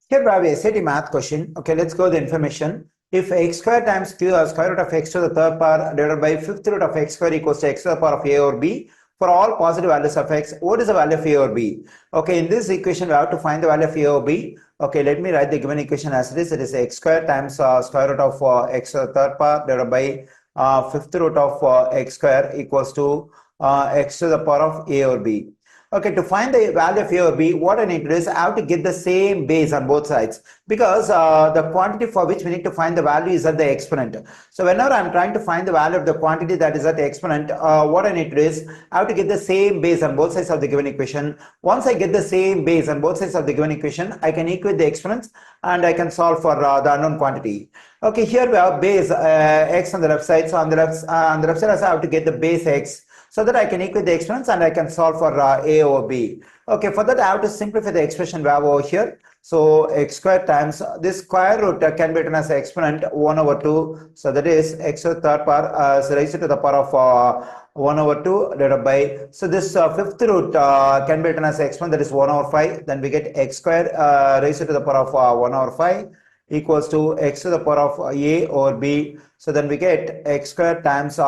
Here we have a SAT math question. Okay, let's go the information. If x square times q or square root of x to the third power divided by fifth root of x square equals to x to the power of a or b for all positive values of x, what is the value of a or b? Okay, in this equation we have to find the value of a or b. Okay, let me write the given equation as it is. It is x square times square root of x to the third power divided by fifth root of x square equals to x to the power of a or b. Okay, to find the value of A or B, what I need to do is I have to get the same base on both sides, because the quantity for which we need to find the value is at the exponent. So whenever I'm trying to find the value of the quantity that is at the exponent, what I need to do is I have to get the same base on both sides of the given equation. Once I get the same base on both sides of the given equation, I can equate the exponents and I can solve for the unknown quantity. Okay, here we have base x on the left side. So on the left side, I have to get the base x, so that I can equate the exponents and I can solve for a over b. Okay, for that I have to simplify the expression we have over here. So x squared times this square root can be written as exponent 1 over 2. So that is x to the third power raised to the power of 1 over 2 divided by, so this fifth root can be written as exponent, that is 1 over 5. Then we get x squared raised to the power of 1 over 5 equals to x to the power of a over b. So then we get x squared times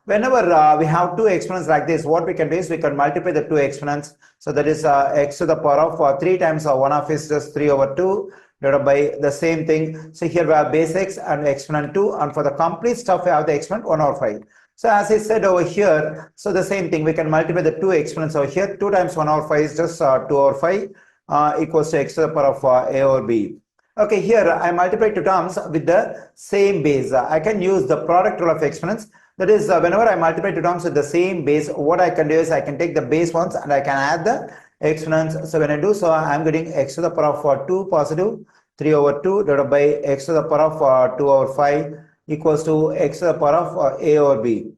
whenever we have two exponents like this, what we can do is we can multiply the two exponents. So that is x to the power of 3 times 1 of is just 3 over 2 divided by the same thing. So here we have base x and exponent 2, and for the complete stuff we have the exponent 1 over 5. So as I said over here, so the same thing, we can multiply the two exponents over here. 2 times 1 over 5 is just 2 over 5 equals to x to the power of a over b. Okay, here I multiply two terms with the same base. I can use the product rule of exponents. That is, whenever I multiply two terms with the same base, what I can do is I can take the base ones and I can add the exponents. So when I do so, I'm getting x to the power of 2 positive 3 over 2 divided by x to the power of 2 over 5 equals to x to the power of a over b.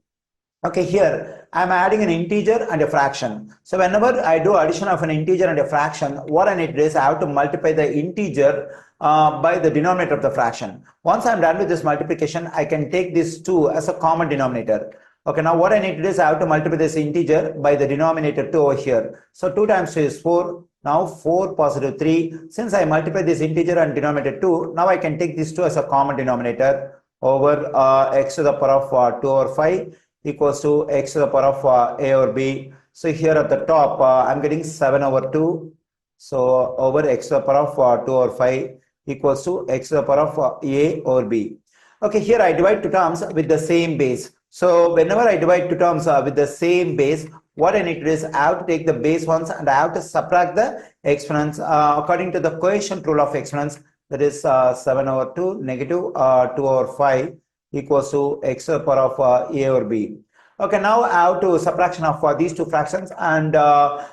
Okay, here I'm adding an integer and a fraction. So whenever I do addition of an integer and a fraction, what I need to do is I have to multiply the integer by the denominator of the fraction. Once I'm done with this multiplication, I can take this 2 as a common denominator. Okay, now what I need to do is I have to multiply this integer by the denominator 2 over here. So 2 times 2 is 4. Now 4 positive 3. Since I multiply this integer and denominator 2, now I can take this 2 as a common denominator over x to the power of 2 over 5 equals to x to the power of a over b. So here at the top, I'm getting 7 over 2. So over x to the power of 2 over 5 equals to x to the power of a over b. Okay, here I divide two terms with the same base. So whenever I divide two terms with the same base, what I need to do is I have to take the base ones and I have to subtract the exponents according to the quotient rule of exponents. That is 7 over 2 negative 2 over 5 equals to x to the power of a over b. Okay, now I have to subtraction of these two fractions, and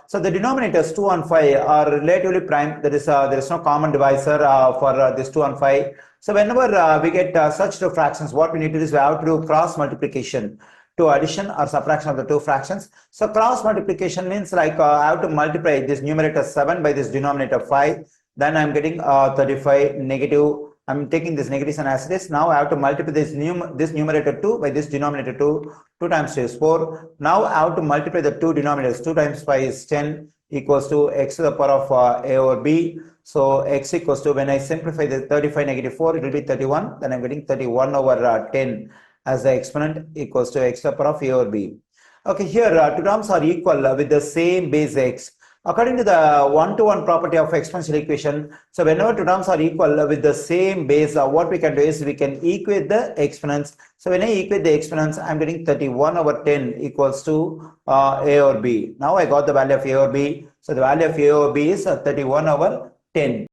so the denominators 2 and 5 are relatively prime. There is no common divisor for this 2 and 5. So whenever we get such two fractions, what we need to do is we have to do cross multiplication to addition or subtraction of the two fractions. So cross multiplication means like I have to multiply this numerator 7 by this denominator 5. Then I'm getting 35 negative. I'm taking this negative sign as it is. Now I have to multiply this numerator 2 by this denominator 2. 2 times 2 is 4. Now I have to multiply the two denominators. 2 times 5 is 10 equals to x to the power of a over b. So x equals to, when I simplify the 35 negative 4, it will be 31. Then I'm getting 31 over 10 as the exponent equals to x to the power of a over b. Okay, here two terms are equal with the same base x. According to the one-to-one property of exponential equation, so whenever two terms are equal with the same base, what we can do is we can equate the exponents. So when I equate the exponents, I'm getting 31 over 10 equals to a over b. Now I got the value of a over b. So the value of a over b is 31 over 10.